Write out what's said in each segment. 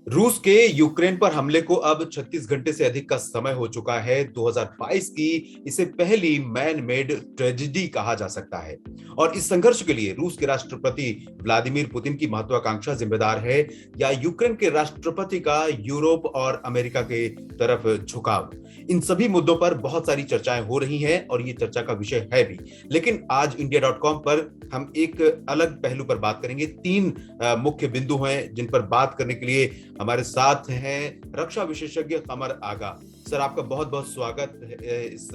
रूस के यूक्रेन पर हमले को अब 36 घंटे से अधिक का समय हो चुका है। 2022 की इसे पहली मैन मेड ट्रेजेडी कहा जा सकता है और इस संघर्ष के लिए रूस के राष्ट्रपति व्लादिमीर पुतिन की महत्वाकांक्षा जिम्मेदार है या यूक्रेन के राष्ट्रपति का यूरोप और अमेरिका के तरफ झुकाव। इन सभी मुद्दों पर बहुत सारी चर्चाएं हो रही हैं और ये चर्चा का विषय है भी। लेकिन आज इंडिया.com पर हम एक अलग पहलू पर बात करेंगे। तीन मुख्य बिंदु हैं जिन पर बात करने के लिए हमारे साथ हैं रक्षा विशेषज्ञ कमर आगा। सर, आपका बहुत बहुत स्वागत है इस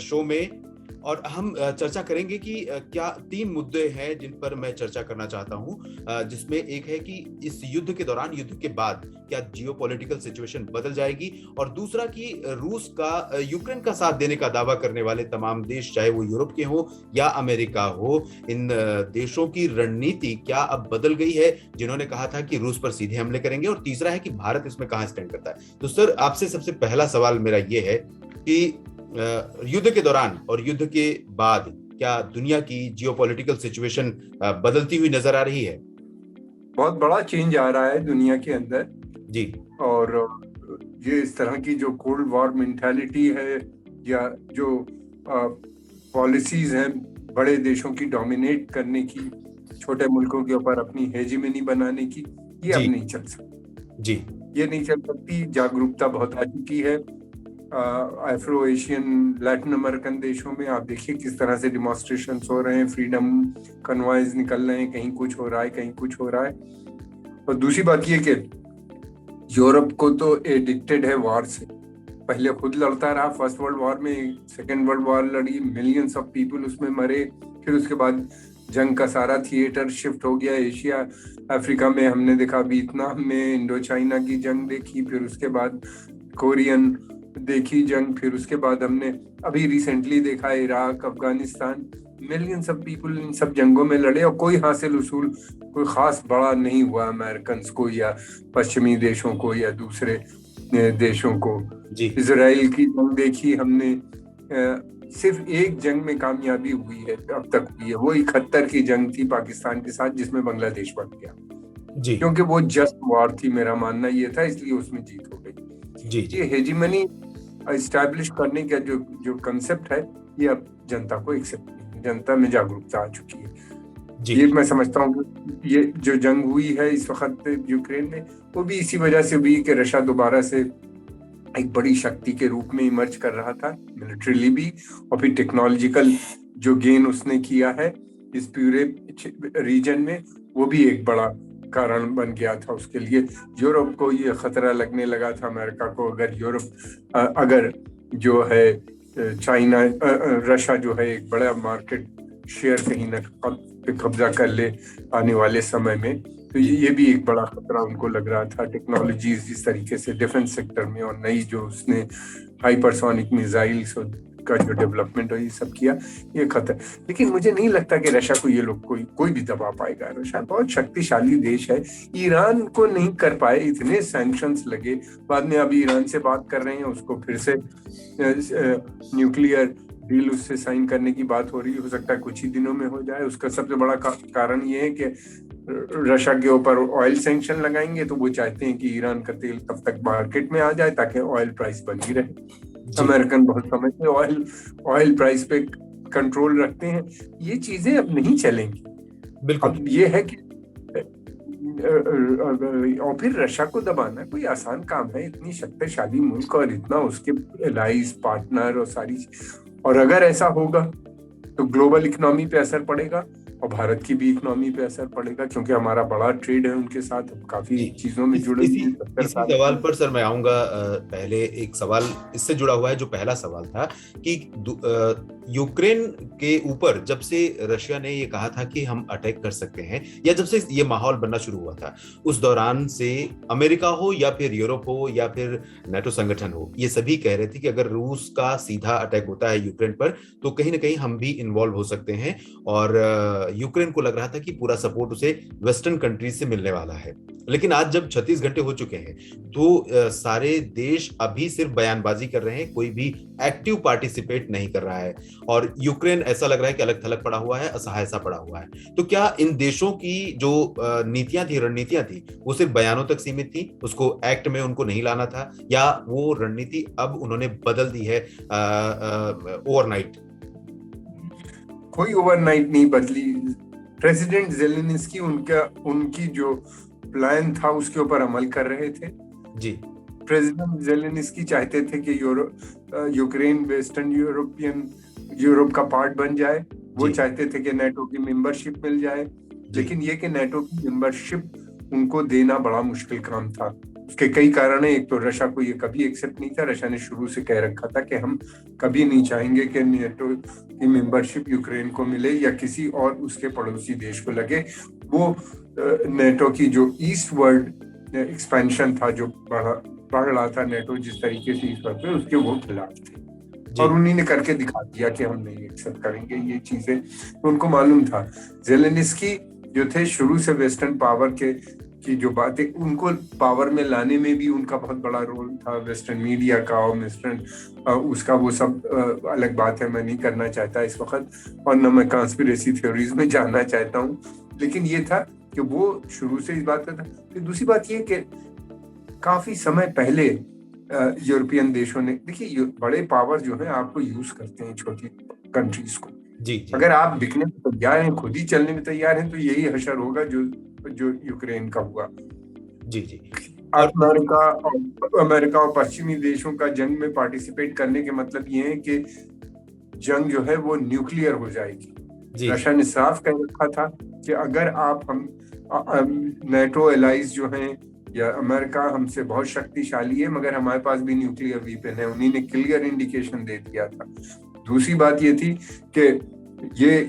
शो में। और हम चर्चा करेंगे कि क्या तीन मुद्दे हैं जिन पर मैं चर्चा करना चाहता हूं, जिसमें एक है कि इस युद्ध के दौरान, युद्ध के बाद क्या जियोपॉलिटिकल सिचुएशन बदल जाएगी, और दूसरा कि रूस का यूक्रेन का साथ देने का दावा करने वाले तमाम देश, चाहे वो यूरोप के हो या अमेरिका हो, इन देशों की रणनीति क्या अब बदल गई है, जिन्होंने कहा था कि रूस पर सीधे हमले करेंगे, और तीसरा है कि भारत इसमें कहां स्टैंड करता है। तो सर, आपसे सबसे पहला सवाल मेरा ये है कि युद्ध के दौरान और युद्ध के बाद क्या दुनिया की जियोपॉलिटिकल सिचुएशन बदलती हुई नजर आ रही है? बहुत बड़ा चेंज आ रहा है दुनिया के अंदर जी। और ये इस तरह की जो कोल्ड वॉर मेंटालिटी है या जो पॉलिसीज हैं बड़े देशों की डोमिनेट करने की, छोटे मुल्कों के ऊपर अपनी हेजिमनी बनाने की, ये अब नहीं चल सकती। जी, ये नहीं चल सकती। जागरूकता बहुत आ चुकी है। अफ्रो एशियन, लैटिन अमेरिकन देशों में आप देखिए किस तरह से डिमॉन्स्ट्रेशंस हो रहे हैं, फ्रीडम कन्वॉयज निकल रहे हैं, कहीं कुछ हो रहा है, कहीं कुछ हो रहा है। और दूसरी बात ये कि यूरोप को तो एडिक्टेड है वॉर से। पहले खुद लड़ता रहा फर्स्ट वर्ल्ड वॉर में, सेकेंड वर्ल्ड वॉर लड़ी, मिलियंस ऑफ पीपल उसमें मरे। फिर उसके बाद जंग का सारा थिएटर शिफ्ट हो गया एशिया अफ्रीका में। हमने देखा वियतनाम में इंडो चाइना की जंग देखी, फिर उसके बाद कोरियन देखी जंग, फिर उसके बाद हमने अभी रिसेंटली देखा Iraq, Afghanistan. Millions of people in सब जंगों में लड़े और कोई हासिल उसूल कोई खास बड़ा नहीं हुआ अमेरिकन को या पश्चिमी देशों को या दूसरे देशों को। इजराइल की जंग देखी हमने, सिर्फ एक जंग में कामयाबी हुई है अब तक हुई है, वो 71 की जंग थी पाकिस्तान के साथ जिसमें बांग्लादेश बन गया जी। क्योंकि वो जस्ट वॉर थी, मेरा मानना ये था, इसलिए उसमें जीत हो गई जी। ये हेजिमनी एस्टैब्लिश करने का जो कंसेप्ट है ये अब जनता को एक्सेप्ट नहीं, जनता में जागरूकता आ चुकी है जी। ये मैं समझता हूँ कि ये जो जंग हुई है इस वक्त यूक्रेन में, वो भी इसी वजह से हुई कि रशिया दोबारा से एक बड़ी शक्ति के रूप में इमर्ज कर रहा था, मिलिट्रीली भी, और फिर टेक्नोलॉजिकल जो गेन उसने किया है इस पूरे रीजन में, वो भी एक बड़ा कारण बन गया था उसके लिए। यूरोप को ये खतरा लगने लगा था अमेरिका को, अगर जो है चाइना, रशिया जो है एक बड़ा मार्केट शेयर कहीं न कब्जा कर ले आने वाले समय में, तो ये भी एक बड़ा खतरा उनको लग रहा था। टेक्नोलॉजीज जिस तरीके से डिफेंस सेक्टर में और नई जो उसने हाइपरसोनिक मिसाइल्स का जो डेवलपमेंट और ये सब किया, ये खतरा। लेकिन मुझे नहीं लगता कि रशिया को ये लोग कोई भी दबा पाएगा। रशिया बहुत शक्तिशाली देश है, ईरान को नहीं कर पाए, इतने सैंक्शंस लगे, बाद में अभी ईरान से बात कर रहे हैं, उसको फिर से न्यूक्लियर डील उससे साइन करने की बात हो रही है, हो सकता है कुछ ही दिनों में हो जाए। उसका सबसे बड़ा कारण ये है कि रशिया के ऊपर ऑयल सैंक्शन लगाएंगे तो वो चाहते हैं कि ईरान का तेल तब तक मार्केट में आ जाए ताकि ऑयल प्राइस बनी रहे। अमेरिकन बहुत समझते ऑयल प्राइस पे कंट्रोल रखते हैं। ये चीजें अब नहीं चलेंगी। अब ये है कि और फिर रशिया को दबाना कोई आसान काम है, इतनी शक्तिशाली मुल्क और इतना उसके एलाइज, पार्टनर और सारी, और अगर ऐसा होगा तो ग्लोबल इकोनॉमी पे असर पड़ेगा और भारत की भी इकोनॉमी पे असर पड़ेगा, क्योंकि हमारा बड़ा ट्रेड है उनके साथ, काफी चीजों में जुड़े इसी सवाल पर सर मैं आऊंगा। पहले एक सवाल इससे जुड़ा हुआ है, जो पहला सवाल था कि यूक्रेन के ऊपर जब से रशिया ने ये कहा था कि हम अटैक कर सकते हैं, या जब से ये माहौल बनना शुरू हुआ था, उस दौरान से अमेरिका हो या फिर यूरोप हो या फिर नाटो संगठन हो, ये सभी कह रहे थे कि अगर रूस का सीधा अटैक होता है यूक्रेन पर तो कहीं ना कहीं हम भी इन्वॉल्व हो सकते हैं और यूक्रेन को लग रहा था कि पूरा सपोर्ट उसे वेस्टर्न कंट्रीज से मिलने वाला है। लेकिन आज जब 36 घंटे हो चुके हैं तो सारे देश अभी सिर्फ बयानबाजी कर रहे हैं, कोई भी एक्टिव पार्टिसिपेट नहीं कर रहा है और यूक्रेन ऐसा लग रहा है कि अलग थलग पड़ा हुआ है, असहाय सा पड़ा हुआ है। तो क्या इन देशों की जो नीतियां थी, रणनीतियां थी, वो सिर्फ बयानों तक सीमित थी, उसको एक्ट में उनको नहीं लाना था, या वो रणनीति अब उन्होंने बदल दी है ओवरनाइट? कोई ओवरनाइट नहीं बदली। प्रेसिडेंट जेलेनिस्की उनकी जो प्लान था उसके ऊपर अमल कर रहे थे जी। प्रेसिडेंट जेलेनिस्की चाहते थे कि यूक्रेन वेस्टर्न यूरोप का पार्ट बन जाए। वो चाहते थे कि नेटो की मेंबरशिप मिल जाए, लेकिन ये कि नेटो की मेंबरशिप उनको देना बड़ा मुश्किल काम था। उसके कई कारण है। एक तो रशिया को ये कभी एक्सेप्ट नहीं था। रशिया ने शुरू से कह रखा था कि हम कभी नहीं चाहेंगे कि नेटो की मेंबरशिप यूक्रेन को मिले या किसी और उसके पड़ोसी देश को लगे। वो नेटो की जो ईस्ट वर्ल्ड एक्सपेंशन था, जो बढ़ रहा था नेटो जिस तरीके से इस वक्त, उसके वो खिलाफ थे और उन्हीं ने करके दिखा दिया कि हम नहीं एक्सेप्ट करेंगे ये चीजें। तो उनको मालूम था। जेलेनिस्की जो थे शुरू से वेस्टर्न पावर की जो बातें, उनको पावर में लाने में भी उनका बहुत बड़ा रोल था। वेस्टर्न मीडिया का और वेस्टर्न उसका वो सब अलग बात है, मैं नहीं करना चाहता इस वक्त, और न मैं कॉन्स्पिरेसी थ्योरीज में जानना चाहता हूँ। लेकिन ये था कि वो शुरू से इस बात का था। फिर दूसरी बात ये कि काफी समय पहले यूरोपियन देशों ने, देखिए बड़े पावर जो है आपको यूज करते हैं छोटी कंट्रीज को। जी। अगर आप बिकने में तैयार हैं, खुद ही चलने में तैयार हैं, तो यही हशर होगा जो यूक्रेन का हुआ। जी जी। अमेरिका और पश्चिमी देशों का जंग में पार्टिसिपेट करने के मतलब ये है कि जंग जो है वो न्यूक्लियर हो जाएगी। रशिया ने साफ कह रखा था कि अगर हम नेटो एलाइज जो हैं या अमेरिका हमसे बहुत शक्तिशाली है, मगर हमारे पास भी न्यूक्लियर वीपन है, उन्हीं ने क्लियर इंडिकेशन दे दिया था। दूसरी बात ये थी कि ये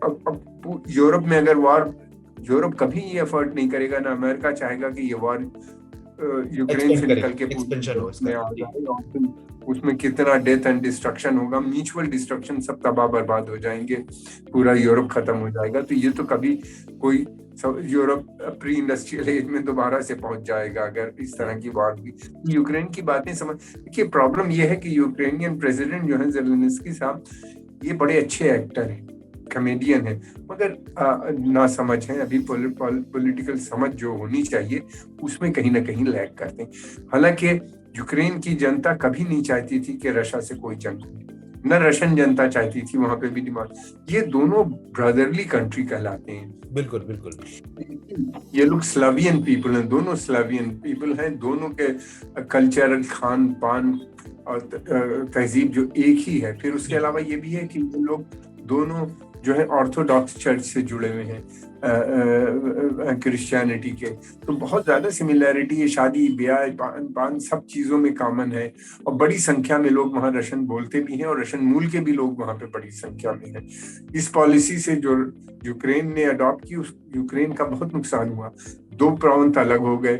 अब यूरोप में अगर वॉर, यूरोप कभी ये एफर्ट नहीं करेगा, ना अमेरिका चाहेगा कि ये वॉर यूक्रेन से निकल के उसमें कितना डेथ एंड डिस्ट्रक्शन होगा, म्यूचुअल डिस्ट्रक्शन, सब तबाह बर्बाद हो जाएंगे, पूरा यूरोप खत्म हो जाएगा। तो ये तो कभी कोई यूरोप प्री इंडस्ट्रियल एज में दोबारा से पहुंच जाएगा अगर इस तरह की वॉर हुई। यूक्रेन की बातें समझ, देखिए प्रॉब्लम ये है कि यूक्रेनियन प्रेसिडेंट जो है जेलेनिस्की साहब, ये बड़े अच्छे एक्टर हैं, कॉमेडियन है, मगर ना समझ है। अभी पॉलिटिकल समझ जो होनी चाहिए उसमें कहीं ना कहीं लैग करते हैं। हालांकि यूक्रेन की जनता कभी नहीं चाहती थी कि रशिया से कोई जंग हो, न रशियन जनता चाहती थी, वहां पे भी डिमांड। ये दोनों ब्रदरली कंट्री कहलाते हैं। बिल्कुल बिल्कुल। ये लोग स्लावियन पीपल हैं, दोनों स्लावियन पीपल हैं, दोनों के कल्चर, खान पान और तहजीब जो एक ही है। फिर उसके अलावा ये भी है कि ये लोग दोनों जो है ऑर्थोडॉक्स चर्च से जुड़े हुए हैं, क्रिश्चियनिटी के, तो बहुत ज्यादा सिमिलैरिटी है। शादी ब्याह पान सब चीजों में कॉमन है, और बड़ी संख्या में लोग वहाँ रशियन बोलते भी हैं और रशियन मूल के भी लोग वहाँ पे बड़ी संख्या में हैं। इस पॉलिसी से जो यूक्रेन ने अडॉप्ट की, उस यूक्रेन का बहुत नुकसान हुआ। 2 प्रांत अलग हो गए,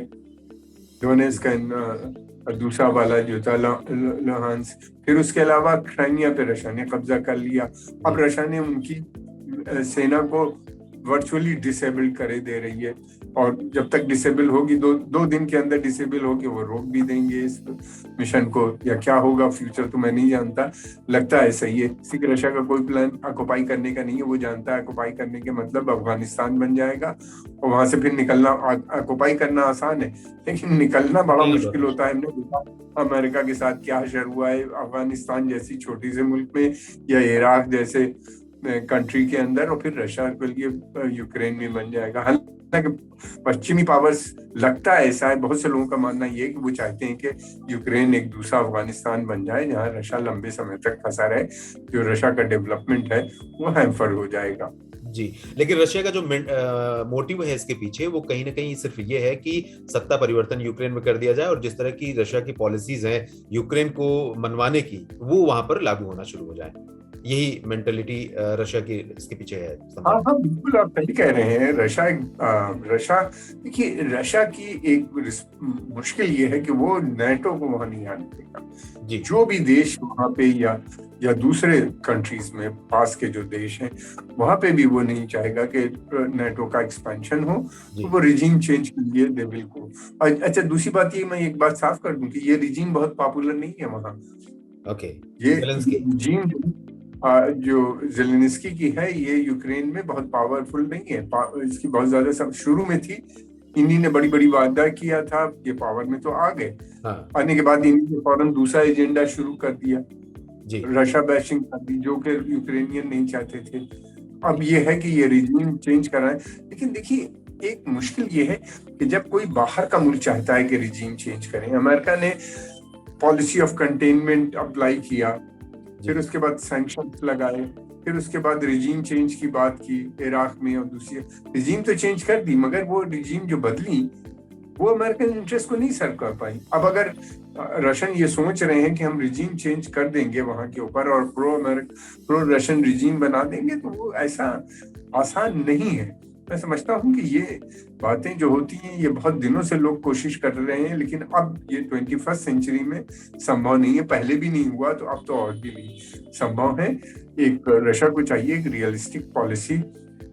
डोनेट्स्क का दूसरा वाला जो था लुहांस्क। फिर उसके अलावा क्राइमिया पे रशिया ने कब्जा कर लिया। अब रशिया ने उनकी सेना को वर्चुअली डिसेबल करे दे रही है, और जब तक डिसेबल होगी, दो दिन के अंदर डिसेबल होगी, वो रोक भी देंगे इस मिशन को, या क्या होगा फ्यूचर तो मैं नहीं जानता, लगता है सही है। किसी के रशिया का कोई प्लान ऑक्युपाई करने का नहीं है। वो जानता है ऑक्युपाई करने के मतलब अफगानिस्तान बन जाएगा, और वहां से फिर निकलना, ऑक्युपाई करना आसान है लेकिन निकलना बड़ा मुश्किल होता है। हमने देखा अमेरिका के साथ क्या असर हुआ है अफगानिस्तान जैसी छोटी से मुल्क में, या इराक जैसे कंट्री के अंदर, और फिर रशिया के लिए यूक्रेन में बन जाएगा। हालांकि पश्चिमी पावर्स, लगता है ऐसा है, बहुत से लोगों का मानना ये है कि वो चाहते हैं कि यूक्रेन एक दूसरा अफगानिस्तान बन जाए जहां रशिया लंबे समय तक फंसा रहे। जो रशिया का डेवलपमेंट है वो हैम्पर हो जाएगा। जी, लेकिन रशिया का जो मोटिव है इसके पीछे, वो कहीं ना कहीं सिर्फ ये है कि सत्ता परिवर्तन यूक्रेन में कर दिया जाए, और जिस तरह की रशिया की पॉलिसीज हैं यूक्रेन को मनवाने की, वो वहां पर लागू होना शुरू हो जाए। यही मेंटेलिटी रशिया की इसके पीछे है। हाँ हाँ, बिल्कुल आप सही कह रहे हैं। रशिया देखिए, रशिया की एक मुश्किल ये है कि वो नेटो को वहां नहीं आने देगा। जो भी देश वहां पे या दूसरे कंट्रीज में पास के जो देश हैं वहां पे भी वो नहीं चाहेगा कि नेटो का एक्सपेंशन हो, तो वो रिजीम चेंज के लिए दे विल गो। अच्छा, दूसरी बात ये, मैं एक बात साफ कर दूं कि ये रिजीम बहुत पॉपुलर नहीं है वहां। ये रिजीम जो ज़ेलेंस्की की है, ये यूक्रेन में बहुत पावरफुल नहीं है। इसकी बहुत ज्यादा सब शुरू में थी, इन्हीं ने बड़ी बड़ी वादा किया था, ये पावर में तो आ गए। आने के बाद इन्हीं ने फौरन दूसरा एजेंडा शुरू कर दिया, रशिया बैशिंग कर दी, जो कि यूक्रेनियन नहीं चाहते थे। अब ये है कि ये रिजीम चेंज कराएं, लेकिन देखिए एक मुश्किल ये है कि जब कोई बाहर का मुल्क चाहता है कि रिजीम चेंज करें, अमेरिका ने पॉलिसी ऑफ कंटेनमेंट अप्लाई किया, फिर उसके बाद सैंक्शंस लगाए, फिर उसके बाद रिजीम चेंज की बात की इराक में, और दूसरी रिजीम तो चेंज कर दी, मगर वो रिजीम जो बदली वो अमेरिकन इंटरेस्ट को नहीं सर्व कर पाई। अब अगर रशियन ये सोच रहे हैं कि हम रिजीम चेंज कर देंगे वहां के ऊपर और प्रो रशियन रिजीम बना देंगे, तो वो ऐसा आसान नहीं है। मैं समझता हूँ कि ये बातें जो होती हैं, ये बहुत दिनों से लोग कोशिश कर रहे हैं, लेकिन अब ये 21st सेंचुरी में संभव नहीं है। पहले भी नहीं हुआ, तो अब तो और भी नहीं संभव है। एक रशिया को चाहिए एक रियलिस्टिक पॉलिसी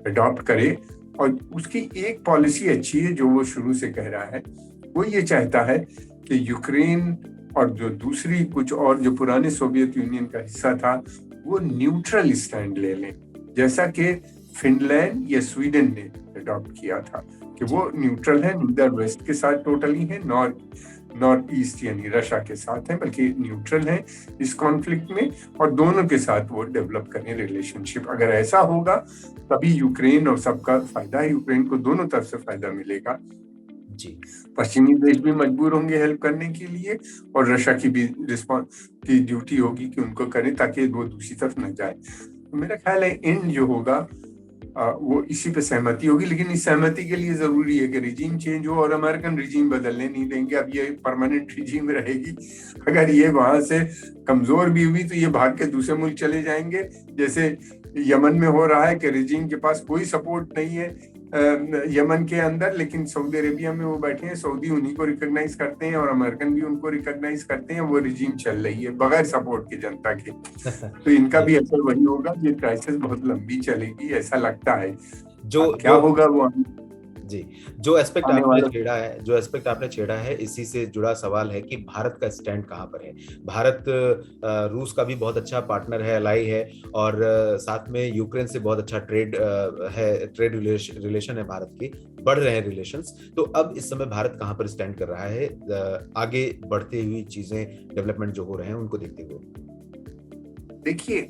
अडॉप्ट करे, और उसकी एक पॉलिसी अच्छी है जो वो शुरू से कह रहा है, वो ये चाहता है कि यूक्रेन और जो दूसरी कुछ और जो पुराने सोवियत यूनियन का हिस्सा था वो न्यूट्रल स्टैंड ले लें, जैसा कि फिनलैंड या स्वीडन ने अडॉप्ट किया था कि वो न्यूट्रल है, नीदर वेस्ट के साथ टोटली है, नॉर्थ ईस्ट यानी रशिया के साथ है, बल्कि न्यूट्रल है इस कॉन्फ्लिक्ट में, और दोनों के साथ वो डेवलप करें रिलेशनशिप। अगर ऐसा होगा तभी यूक्रेन और सबका फायदा है, यूक्रेन को दोनों तरफ से फायदा मिलेगा जी। पश्चिमी देश भी मजबूर होंगे हेल्प करने के लिए, और रशिया की भी रिस्पॉन्स की ड्यूटी होगी कि उनको करें ताकि वो दूसरी तरफ न जाए। तो मेरा ख्याल है एंड जो होगा वो इसी पे सहमति होगी, लेकिन इस सहमति के लिए जरूरी है कि रिजीम चेंज हो, और अमेरिकन रिजीम बदलने नहीं देंगे। अब ये परमानेंट रिजीम रहेगी, अगर ये वहां से कमजोर भी हुई तो ये भाग के दूसरे मुल्क चले जाएंगे, जैसे यमन में हो रहा है कि रिजीम के पास कोई सपोर्ट नहीं है यमन के अंदर, लेकिन सऊदी अरेबिया में वो बैठे हैं, सऊदी उन्हीं को रिकॉग्नाइज करते हैं और अमेरिकन भी उनको रिकॉग्नाइज करते हैं, वो रिजीम चल रही है बगैर सपोर्ट की जनता के। तो इनका भी असर वही होगा, ये क्राइसिस बहुत लंबी चलेगी ऐसा लगता है। क्या होगा वो जी। जो एस्पेक्ट आपने छेड़ा है इसी से जुड़ा सवाल है कि भारत का स्टैंड कहां पर है। भारत रूस का भी बहुत अच्छा पार्टनर है, अलाई है, और साथ में यूक्रेन से बहुत अच्छा ट्रेड रिलेशन है भारत की, बढ़ रहे हैं रिलेशंस। तो अब इस समय भारत कहां पर स्टैंड कर रहा है आगे बढ़ती हुई चीजें, डेवलपमेंट जो हो रहे हैं उनको देखते हुए? देखिए,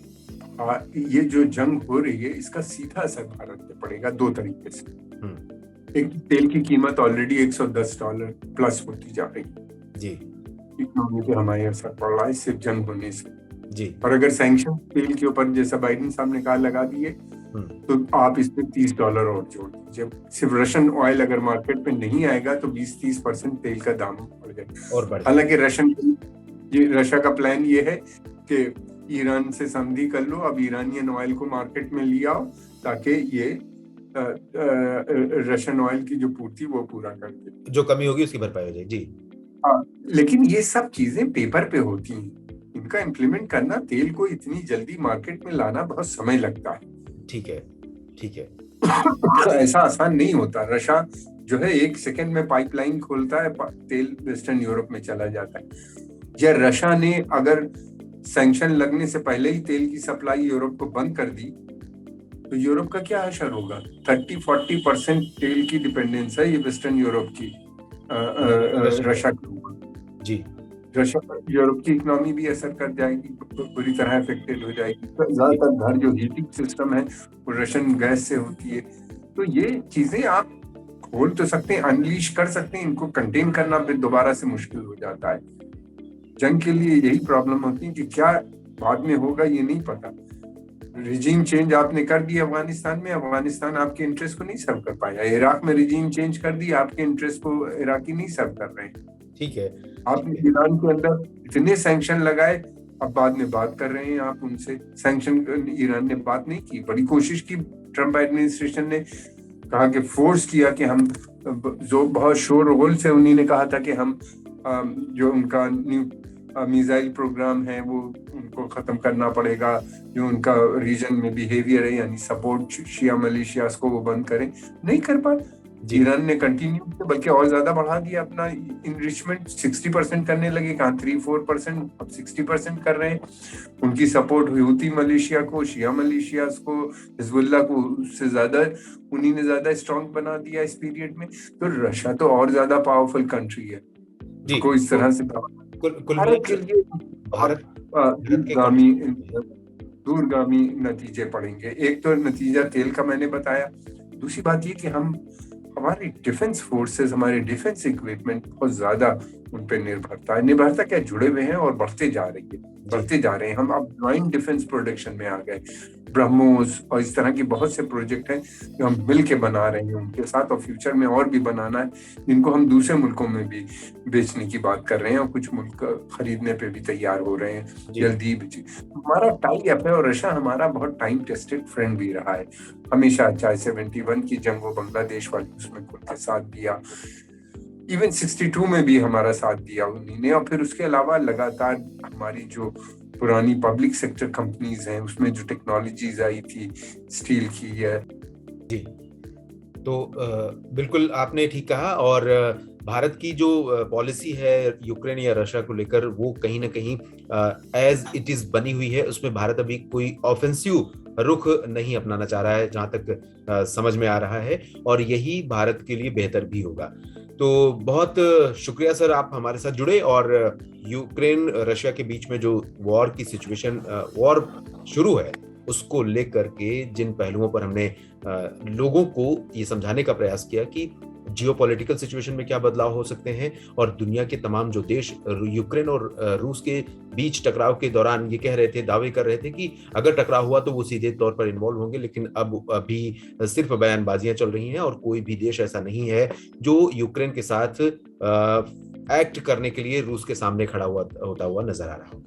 ये जो जंग हो रही है इसका सीधा असर भारत पे पड़ेगा दो तरीके से। एक, तेल की कीमत ऑलरेडी $110 प्लस होती जा रही है जी, इकोनॉमी पे हमारे असर पड़ रहा है सिर्फ जंग होने से जी। और अगर सैंक्शन तेल के ऊपर जैसा बाइडेन साहब ने कहा लगा दिए तो आप इस पे $30 और जोड़ दीजिए। सिर्फ रशियन ऑयल अगर मार्केट में नहीं आएगा तो 20-30% तेल का दाम बढ़ जाएगा। हालांकि रशिया का प्लान ये है कि ईरान से संधि कर लो, अब ईरानियन ऑयल को मार्केट में ले आओ ताकि ये रशियन ऑयल की जो पूर्ति वो पूरा कर दे, जो कमी होगी उसकी भरपाई हो जाए जी। लेकिन ये सब चीजें पेपर पे होती हैं, इनका इम्प्लीमेंट करना, तेल को इतनी जल्दी मार्केट में लाना बहुत समय लगता है। ठीक है ऐसा आसान नहीं होता। रशिया जो है 1 सेकंड में पाइपलाइन खोलता है, तेल वेस्टर्न यूरोप में चला जाता है। या रशिया ने अगर सैंक्शन लगने से पहले ही तेल की सप्लाई यूरोप को बंद कर दी तो यूरोप का क्या असर होगा? 30-40% तेल की डिपेंडेंस है ये वेस्टर्न यूरोप की रशिया के ऊपर जी। रशिया यूरोप की इकोनॉमी भी असर कर जाएगी, बुरी तरह अफेक्टेड हो जाएगी। ज्यादातर घर जो हीटिंग सिस्टम है वो रशियन गैस से होती है। तो ये चीजें आप खोल तो सकते हैं, अनलीश कर सकते हैं, इनको कंटेन करना फिर दोबारा से मुश्किल हो जाता है। जंग के लिए यही प्रॉब्लम होती है कि क्या बाद में होगा ये नहीं पता। रिजीम चेंज आपने कर दिया अफगानिस्तान में, अफगानिस्तान आपके इंटरेस्ट को नहीं सर्व कर पाया। इराक में रिजीम चेंज कर दिया, आपके इंटरेस्ट को इराकी नहीं सर्व कर रहे हैं। ठीक है, आपने ईरान के अंदर इतने सैंक्शन लगाए, अब बाद में बात कर रहे हैं आप उनसे, सैंक्शन ईरान ने बात नहीं की, बड़ी कोशिश की ट्रम्प एडमिनिस्ट्रेशन ने, कहा कि फोर्स किया कि हम, जो बहुत शोरगुल से उन्हीं ने कहा था कि हम जो उनका न्यू मिसाइल प्रोग्राम है वो उनको खत्म करना पड़ेगा, जो उनका रीजन में बिहेवियर है यानी सपोर्ट शिया मलेशियास को वो बंद करें, नहीं कर पाए। ईरान ने कंटिन्यू किया, बल्कि और ज्यादा बढ़ा दिया अपना इनरिचमेंट, 60% करने लगे, कहाँ 3-4%, अब 60% कर रहे हैं। उनकी सपोर्ट हुती मलेशिया को, शिया मलेशियास को, हिजबुल्लाह को उससे ज्यादा उन्हीं ने ज्यादा स्ट्रॉन्ग बना दिया इस पीरियड में। तो रशिया तो और ज्यादा पावरफुल कंट्री है, उसको इस तरह से भारत के लिए दूरगामी नतीजे पड़ेंगे। एक तो नतीजा तेल का मैंने बताया, दूसरी बात ये कि हमारी डिफेंस फोर्सेस, हमारे डिफेंस इक्विपमेंट बहुत ज्यादा उन पर निर्भरता क्या जुड़े हुए हैं और बढ़ते जा रहे हैं। हम अब ज्वाइंट डिफेंस प्रोडक्शन में आ गए, ब्रह्मोस और इस तरह की बहुत से प्रोजेक्ट हैं जो हम मिल के बना रहे हैं उनके साथ, और फ्यूचर में और भी बनाना है, जिनको हम दूसरे मुल्कों में भी बेचने की बात कर रहे हैं और कुछ मुल्क खरीदने पे भी तैयार हो रहे हैं जल्दी भी। हमारा टाई अप है और रशिया हमारा बहुत टाइम टेस्टेड फ्रेंड भी रहा है हमेशा, चाहे 71 की जंग हो बांग्लादेश वाली, उसमें खुल के साथ दिया, इवन 62 में भी हमारा साथ दिया उन्हीं ने, और फिर उसके अलावा लगातार हमारी जो पुरानी पब्लिक सेक्टर कंपनीज हैं उसमें जो टेक्नोलॉजीज आई थी स्टील की है। जी, तो बिल्कुल आपने ठीक कहा। और भारत की जो पॉलिसी है यूक्रेन या रशिया को लेकर, वो कहीं ना कहीं एज इट इज बनी हुई है। उसमें भारत अभी कोई ऑफेंसिव रुख नहीं अपनाना चाह रहा है, जहां तक समझ में आ रहा है, और यही भारत के लिए बेहतर भी होगा। तो बहुत शुक्रिया सर, आप हमारे साथ जुड़े, और यूक्रेन रशिया के बीच में जो वॉर की सिचुएशन, वॉर शुरू है, उसको लेकर के जिन पहलुओं पर हमने लोगों को ये समझाने का प्रयास किया कि जियोपॉलिटिकल सिचुएशन में क्या बदलाव हो सकते हैं, और दुनिया के तमाम जो देश यूक्रेन और रूस के बीच टकराव के दौरान ये कह रहे थे, दावे कर रहे थे कि अगर टकराव हुआ तो वो सीधे तौर पर इन्वॉल्व होंगे, लेकिन अब अभी सिर्फ बयानबाजियां चल रही हैं, और कोई भी देश ऐसा नहीं है जो यूक्रेन के साथ एक्ट करने के लिए रूस के सामने खड़ा होता हुआ नजर आ रहा हो।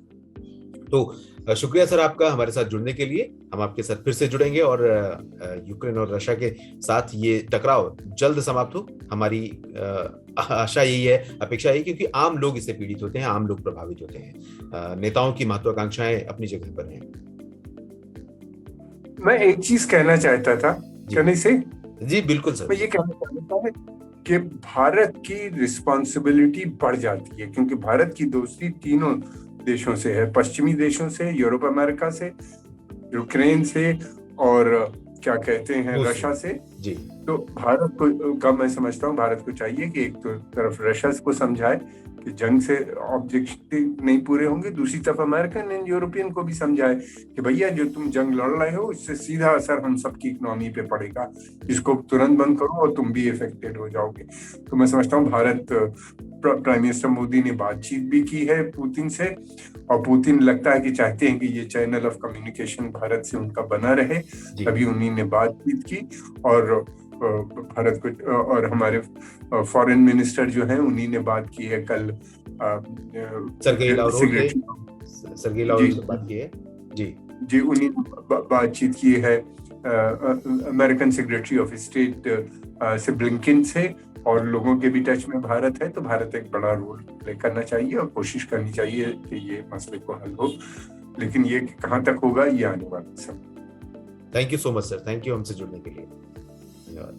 तो शुक्रिया सर आपका हमारे साथ जुड़ने के लिए। हम आपके साथ फिर से जुड़ेंगे, और यूक्रेन और रशिया के साथ ये टकराव जल्द समाप्त हो, हमारी आशा यही है, अपेक्षा यही, क्योंकि आम लोग इससे पीड़ित होते हैं, आम लोग प्रभावित होते हैं। नेताओं की महत्वाकांक्षाएं अपनी जगह पर हैं। मैं एक चीज कहना चाहता था, कहने से जी बिल्कुल सर, मैं ये कहना चाहता था कि भारत की रिस्पॉन्सिबिलिटी बढ़ जाती है, क्योंकि भारत की दोस्ती तीनों देशों से है, पश्चिमी देशों से, यूरोप अमेरिका से, यूक्रेन से, और क्या कहते हैं रशिया से। जी, तो भारत को मैं समझता हूँ भारत को चाहिए कि एक तो तरफ रशिया को समझाए कि जंग से ऑब्जेक्टिव नहीं पूरे होंगे, दूसरी तरफ अमेरिकन एंड यूरोपियन को भी समझाए कि भैया जो तुम जंग लड़ रहे हो इससे सीधा असर हम सबकी इकोनॉमी पे पड़ेगा, इसको तुरंत बंद करो और तुम भी इफेक्टेड हो जाओगे। तो मैं समझता हूँ भारत, प्राइम मिनिस्टर मोदी ने बातचीत भी की है पुतिन से, और पुतिन लगता है कि चाहते हैं कि ये चैनल ऑफ कम्युनिकेशन भारत से उनका बना रहे, तभी उन्हीं ने बातचीत की। और भारत को, और हमारे फॉरेन मिनिस्टर जो हैं उन्हीं ने बात की है कल, सर्गेई लावरोव से बात की है। जी उन्हीं ने बातचीत की है अमेरिकन सेक्रेटरी ऑफ स्टेट से, ब्लिंकन से, और लोगों के भी टच में भारत है। तो भारत एक बड़ा रोल प्ले करना चाहिए और कोशिश करनी चाहिए कि ये मसले को हल हो, लेकिन ये कहाँ तक होगा ये आने वाला समय। Thank you so much sir, thank you हमसे जुड़ने के लिए। धन्यवाद।